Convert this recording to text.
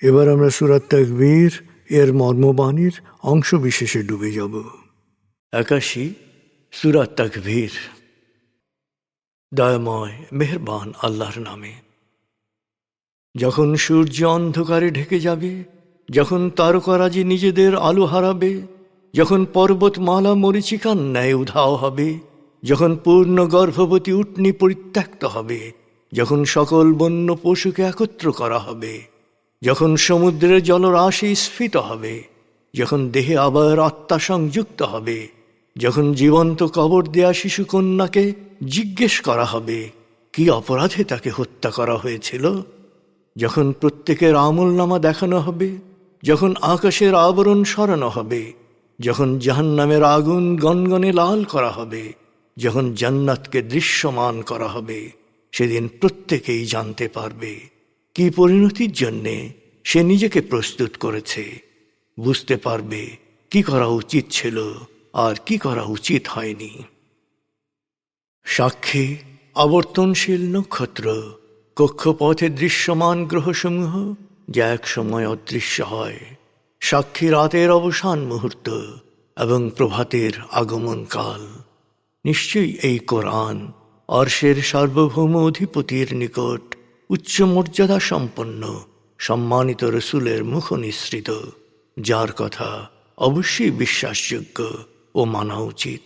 এবার আমরা সূরা তাকবীর এর মর্মবাণীর অংশ বিশেষে ডুবে যাব। 81 সূরা তাকবীর। দয়াময় মেহেরবান আল্লাহর নামে। যখন সূর্য অন্ধকারে ঢেকে যাবে, যখন তারকারাজি নিজেদের আলো হারাবে, যখন পর্বতমালা মরীচিকার ন্যায় উধাও হবে, যখন পূর্ণ গর্ভবতী উটনী পরিত্যক্ত হবে, যখন সকল বন্য পশুকে একত্র করা হবে, যখন সমুদ্রের জলরাশি স্ফীত হবে, যখন দেহে আবার আত্মা সংযুক্ত হবে, যখন জীবন্ত কবর দেয়া শিশুকন্যাকে জিজ্ঞেস করা হবে কি অপরাধে তাকে হত্যা করা হয়েছিল, যখন প্রত্যেকের আমলনামা দেখানো হবে, যখন আকাশের আবরণ সরানো হবে, যখন জাহান্নামের আগুন গনগনে লাল করা হবে, যখন জান্নাতকে দৃশ্যমান করা হবে, সেদিন প্রত্যেকেই জানতে পারবে কি পরিণতির জন্যে সে নিজেকে প্রস্তুত করেছে, বুঝতে পারবে কি করা উচিত ছিল আর কি করা উচিত হয়নি। সাক্ষী আবর্তনশীল নক্ষত্র, কক্ষপথে দৃশ্যমান গ্রহসমূহ যা এক সময় অদৃশ্য হয়, সাক্ষী রাতের অবসান মুহূর্ত এবং প্রভাতের আগমন কাল। নিশ্চয়ই এই কোরআন আরশের সার্বভৌম অধিপতির নিকট উচ্চ মর্যাদা সম্পন্ন সম্মানিত রসুলের মুখ নিঃসৃত, যার কথা অবশ্যই বিশ্বাসযোগ্য ও মানা উচিত।